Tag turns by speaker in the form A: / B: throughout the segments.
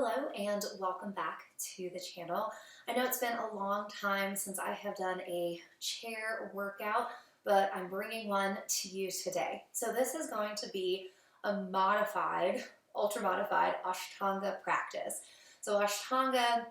A: Hello and welcome back to the channel. I know it's been a long time since I have done a chair workout, but I'm bringing one to you today. So this is going to be a modified, ultra modified Ashtanga practice. So Ashtanga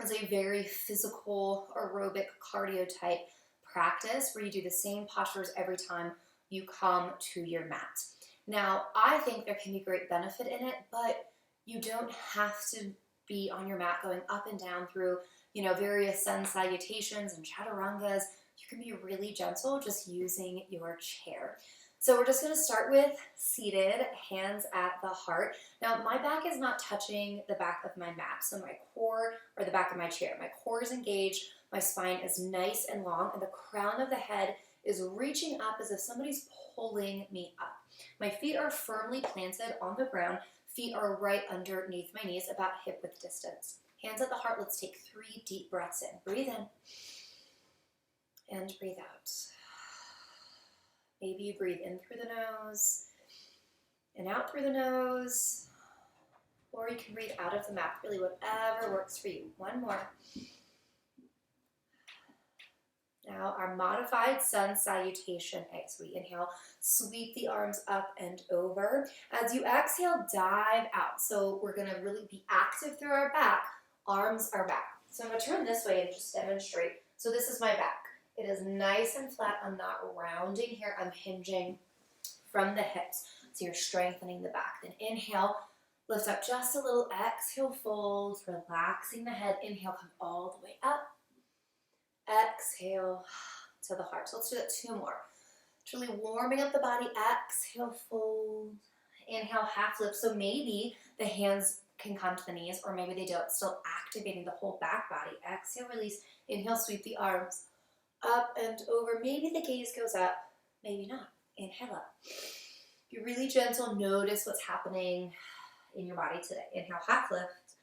A: is a very physical aerobic cardio type practice where you do the same postures every time you come to your mat. Now, I think there can be great benefit in it, but you don't have to be on your mat going up and down through, various sun salutations and chaturangas. You can be really gentle just using your chair. So we're just going to start with seated, hands at the heart. Now, my back is not touching the back of my mat, so my core or the back of my chair. My core is engaged, my spine is nice and long, and the crown of the head is reaching up as if somebody's pulling me up. My feet are firmly planted on the ground. Feet are right underneath my knees, about hip width distance. Hands at the heart. Let's take 3 deep breaths in. Breathe in and breathe out. Maybe you breathe in through the nose and out through the nose, or you can breathe out of the mouth. Really, whatever works for you. One more. Now, our modified Sun Salutation X. We inhale, sweep the arms up and over. As you exhale, dive out. So we're going to really be active through our back. Arms are back. So I'm going to turn this way and just demonstrate. So this is my back. It is nice and flat. I'm not rounding here. I'm hinging from the hips. So you're strengthening the back. Then inhale, lift up just a little. Exhale, fold, relaxing the head. Inhale, come all the way up. Exhale to the heart. So let's do that 2 more. It's really warming up the body. Exhale, fold. Inhale, half lift. So maybe the hands can come to the knees, or maybe they don't. Still activating the whole back body. Exhale, release. Inhale, sweep the arms up and over. Maybe the gaze goes up. Maybe not. Inhale up. Be really gentle. Notice what's happening in your body today. Inhale, half lift.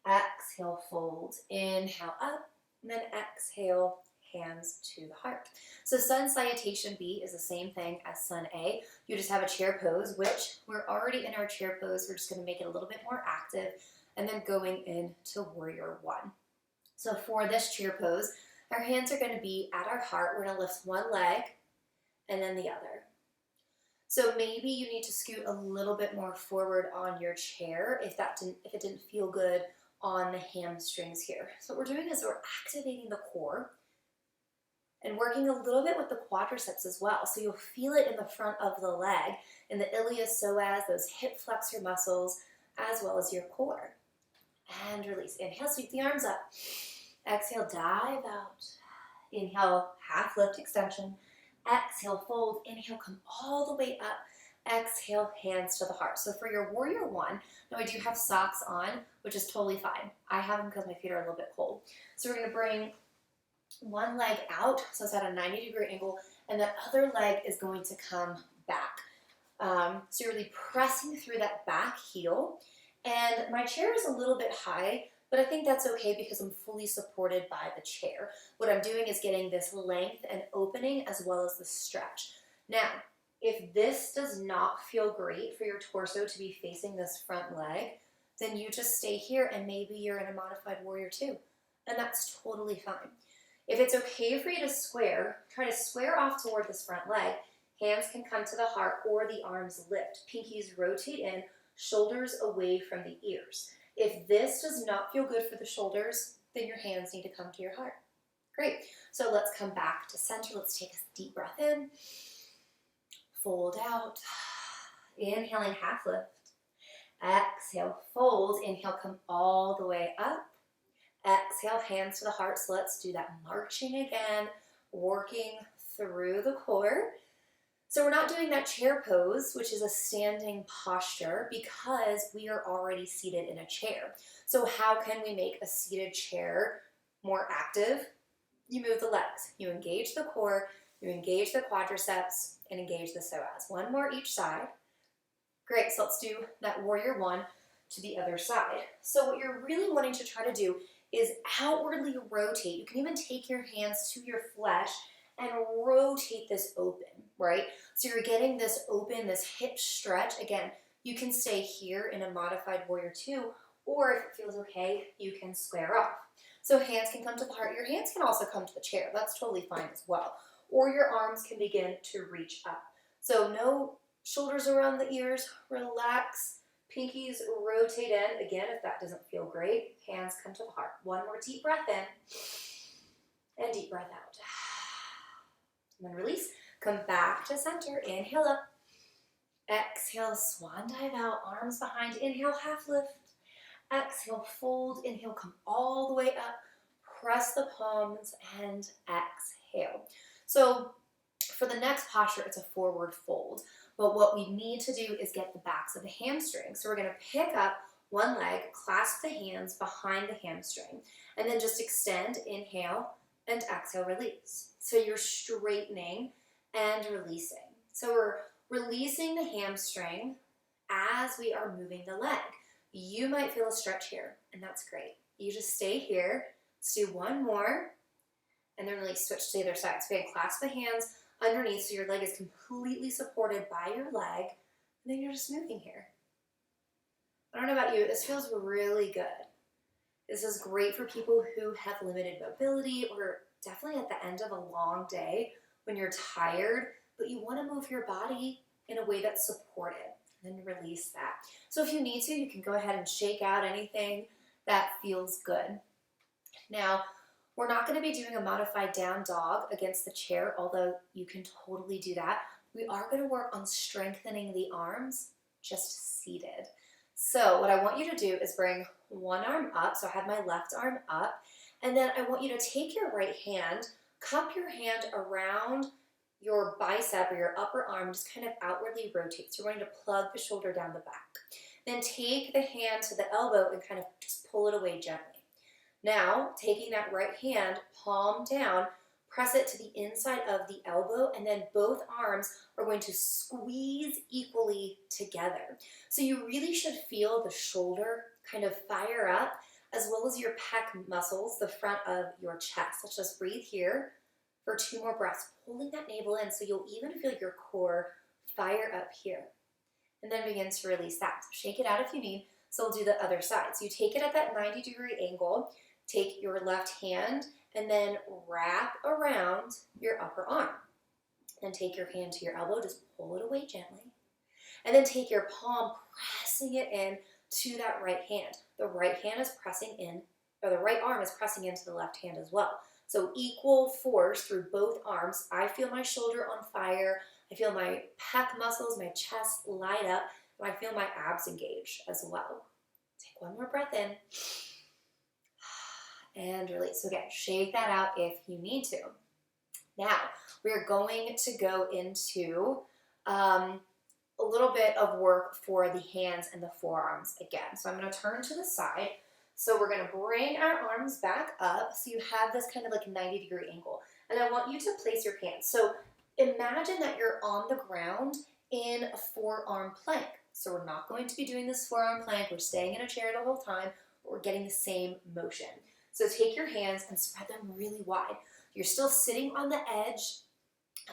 A: Exhale, fold. Inhale up. And then exhale, hands to the heart. So Sun Salutation B is the same thing as Sun A. You just have a chair pose, which we're already in our chair pose. We're just going to make it a little bit more active, and then going into Warrior One. So for this chair pose, our hands are going to be at our heart. We're going to lift one leg and then the other. So maybe you need to scoot a little bit more forward on your chair if it didn't feel good on the hamstrings here. So what we're doing is we're activating the core and working a little bit with the quadriceps as well. So you'll feel it in the front of the leg, in the iliopsoas, those hip flexor muscles, as well as your core. And release. Inhale, sweep the arms up. Exhale, dive out. Inhale, half lift extension. Exhale, fold. Inhale, come all the way up. Exhale, hands to the heart. So for your Warrior One, now I do have socks on, which is totally fine. I have them because my feet are a little bit cold. So we're going to bring one leg out, so it's at a 90-degree angle, and that other leg is going to come back. So you're really pressing through that back heel. And my chair is a little bit high, but I think that's okay because I'm fully supported by the chair. What I'm doing is getting this length and opening as well as the stretch. Now, if this does not feel great for your torso to be facing this front leg, then you just stay here and maybe you're in a modified Warrior Two, and that's totally fine. If it's okay for you to square, try to square off toward this front leg. Hands can come to the heart or the arms lift. Pinkies rotate in, shoulders away from the ears. If this does not feel good for the shoulders, then your hands need to come to your heart. Great. So let's come back to center. Let's take a deep breath in. Fold out. Inhaling, half lift. Exhale, fold. Inhale, come all the way up. Exhale, hands to the heart. So let's do that marching again, working through the core. So we're not doing that chair pose, which is a standing posture, because we are already seated in a chair. So how can we make a seated chair more active? You move the legs. You engage the core. You engage the quadriceps and engage the psoas. One more each side. Great, so let's do that Warrior One to the other side. So what you're really wanting to try to do is outwardly rotate. You can even take your hands to your flesh and rotate this open, right? So you're getting this open, this hip stretch. Again, you can stay here in a modified Warrior Two, or if it feels okay, you can square off. So hands can come to the heart. Your hands can also come to the chair. That's totally fine as well. Or your arms can begin to reach up. So no shoulders around the ears. Relax. Pinkies rotate in. Again, if that doesn't feel great, hands come to the heart. One more deep breath in and deep breath out. And then release. Come back to center. Inhale up. Exhale, swan dive out. Arms behind. Inhale, half lift. Exhale, fold. Inhale, come all the way up. Press the palms and exhale. So for the next posture, it's a forward fold. But what we need to do is get the backs of the hamstrings. So we're going to pick up one leg, clasp the hands behind the hamstring, and then just extend, inhale, and exhale, release. So you're straightening and releasing. So we're releasing the hamstring as we are moving the leg. You might feel a stretch here, and that's great. You just stay here. Let's do one more, and then release, switch to the other side. So again, clasp the hands underneath so your leg is completely supported by your leg, and then you're just moving here. I don't know about you, this feels really good. This is great for people who have limited mobility or definitely at the end of a long day when you're tired, but you want to move your body in a way that's supported, and then release that. So if you need to, you can go ahead and shake out anything that feels good. Now, we're not going to be doing a modified down dog against the chair, although you can totally do that. We are going to work on strengthening the arms just seated. So what I want you to do is bring one arm up. So I have my left arm up. And then I want you to take your right hand, cup your hand around your bicep or your upper arm, just kind of outwardly rotate. So we're going to plug the shoulder down the back. Then take the hand to the elbow and kind of just pull it away gently. Now, taking that right hand, palm down, press it to the inside of the elbow, and then both arms are going to squeeze equally together. So you really should feel the shoulder kind of fire up, as well as your pec muscles, the front of your chest. Let's just breathe here for 2 more breaths, pulling that navel in so you'll even feel your core fire up here. And then begin to release that. So shake it out if you need. So we'll do the other side. So you take it at that 90-degree angle. Take your left hand and then wrap around your upper arm. Then take your hand to your elbow, just pull it away gently. And then take your palm, pressing it in to that right hand. The right hand is pressing in, or the right arm is pressing into the left hand as well. So equal force through both arms. I feel my shoulder on fire. I feel my pec muscles, my chest light up, and I feel my abs engage as well. Take one more breath in. And release. So again, shake that out if you need to. Now, we're going to go into a little bit of work for the hands and the forearms again. So I'm going to turn to the side. So we're going to bring our arms back up so you have this kind of like 90-degree angle. And I want you to place your hands. So imagine that you're on the ground in a forearm plank. So we're not going to be doing this forearm plank. We're staying in a chair the whole time, but we're getting the same motion. So take your hands and spread them really wide. You're still sitting on the edge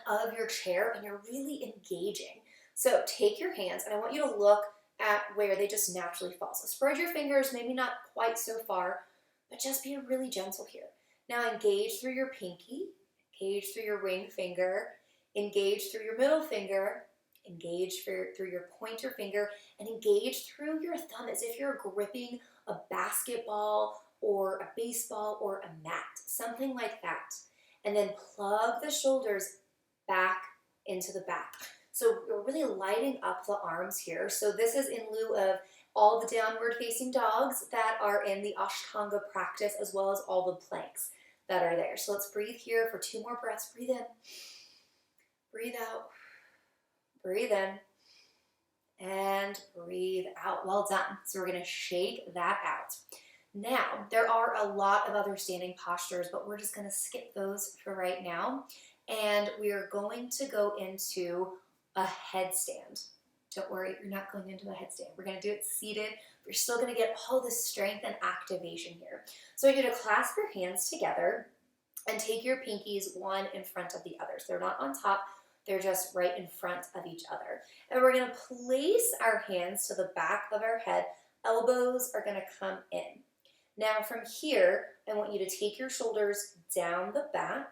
A: of your chair and you're really engaging. So take your hands and I want you to look at where they just naturally fall. So spread your fingers, maybe not quite so far, but just be really gentle here. Now engage through your pinky, engage through your ring finger, engage through your middle finger, engage through your pointer finger, and engage through your thumb as if you're gripping a basketball or a baseball or a mat, something like that. And then plug the shoulders back into the back. So we're really lighting up the arms here. So this is in lieu of all the downward facing dogs that are in the Ashtanga practice, as well as all the planks that are there. So let's breathe here for 2 more breaths. Breathe in, breathe out, breathe in, and breathe out. Well done. So we're gonna shake that out. Now, there are a lot of other standing postures, but we're just going to skip those for right now. And we are going to go into a headstand. Don't worry, you're not going into a headstand. We're going to do it seated. You're still going to get all this strength and activation here. So you're going to clasp your hands together and take your pinkies one in front of the other. So they're not on top, they're just right in front of each other. And we're going to place our hands to the back of our head, Elbows are gonna come in. Now from here, I want you to take your shoulders down the back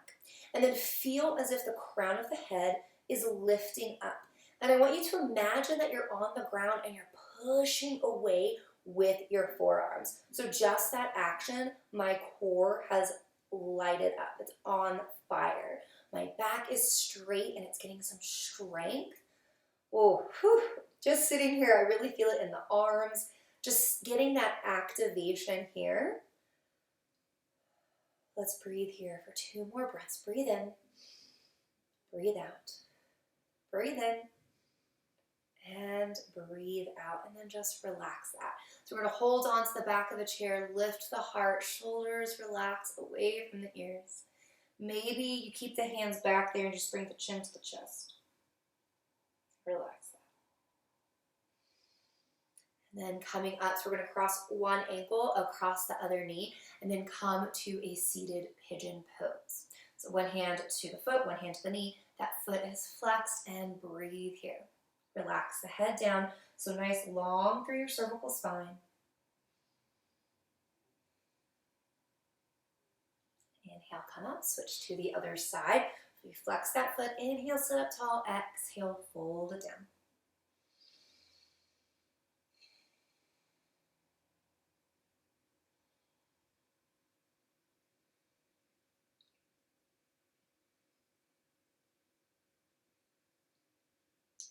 A: and then feel as if the crown of the head is lifting up. And I want you to imagine that you're on the ground and you're pushing away with your forearms. So just that action, my core has lighted up. It's on fire. My back is straight and it's getting some strength. Oh, whew. Just sitting here, I really feel it in the arms. Just getting that activation here. Let's breathe here for 2 more breaths. Breathe in, breathe out, breathe in, and breathe out, and then just relax that. So we're going to hold on to the back of the chair, lift the heart, shoulders relax away from the ears. Maybe you keep the hands back there and just bring the chin to the chest. Relax that. And then coming up, so we're going to cross one ankle across the other knee and then come to a seated pigeon pose. So one hand to the foot, one hand to the knee. That foot is flexed, and breathe here. Relax the head down, so nice long through your cervical spine. Inhale, come up, switch to the other side. We flex that foot, inhale, sit up tall, exhale, fold it down.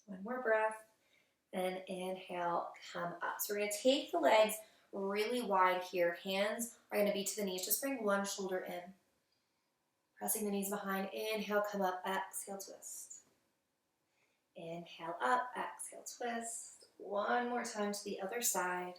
A: One more breath, and inhale, come up. So we're going to take the legs really wide here. Hands are going to be to the knees. Just bring one shoulder in. Pressing the knees behind. Inhale, come up, exhale, twist. Inhale up, exhale, twist. One more time to the other side.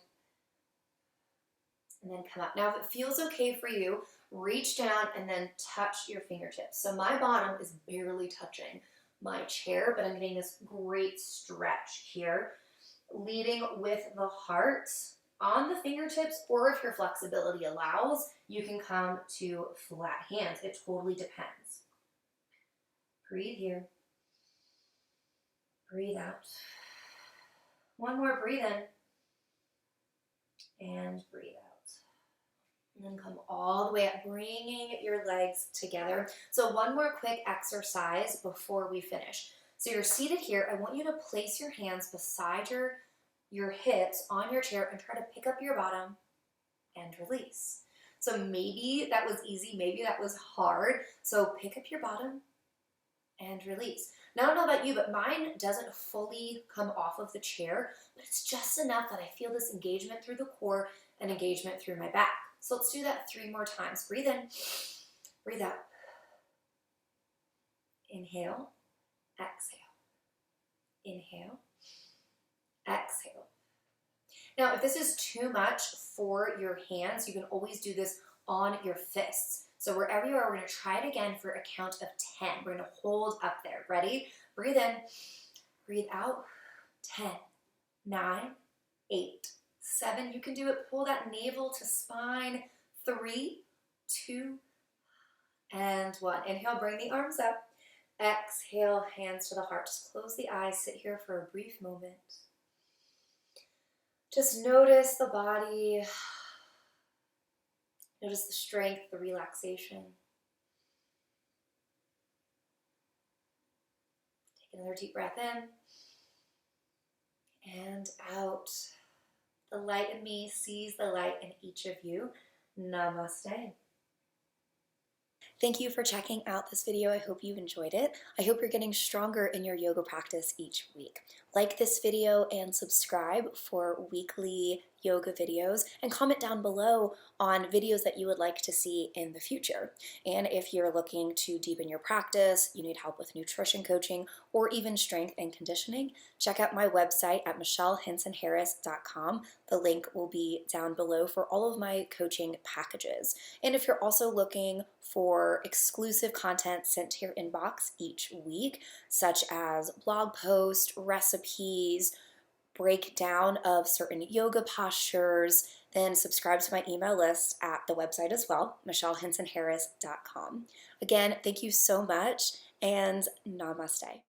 A: And then come up. Now, if it feels okay for you, reach down and then touch your fingertips. So my bottom is barely touching my chair, but I'm getting this great stretch here, leading with the heart on the fingertips, or if your flexibility allows, you can come to flat hands. It totally depends. Breathe here. Breathe out. One more, breathe in. And breathe out. And then come all the way up, bringing your legs together. So one more quick exercise before we finish. So you're seated here. I want you to place your hands beside your hips on your chair and try to pick up your bottom and release. So maybe that was easy, maybe that was hard. So pick up your bottom and release. Now, I don't know about you, but mine doesn't fully come off of the chair, but it's just enough that I feel this engagement through the core and engagement through my back. So let's do that 3 more times. Breathe in, breathe out. Inhale, exhale. Inhale, exhale. Now, if this is too much for your hands, you can always do this on your fists. So wherever you are, we're going to try it again for a count of 10. We're going to hold up there. Ready? Breathe in, breathe out. 10, 9, 8, 7. You can do it. Pull that navel to spine. 3, 2, and 1. Inhale, bring the arms up. Exhale, hands to the heart. Just close the eyes. Sit here for a brief moment. Just notice the body. Notice the strength, the relaxation. Take another deep breath in and out. The light in me sees the light in each of you. Namaste. Thank you for checking out this video. I hope you enjoyed it. I hope you're getting stronger in your yoga practice each week. Like this video and subscribe for weekly yoga videos, and comment down below on videos that you would like to see in the future. And if you're looking to deepen your practice, you need help with nutrition coaching, or even strength and conditioning, check out my website at michellehinsonharris.com. The link will be down below for all of my coaching packages. And if you're also looking for exclusive content sent to your inbox each week, such as blog posts, recipes, breakdown of certain yoga postures, then subscribe to my email list at the website as well, michellehinsonharris.com. Again, thank you so much, and namaste.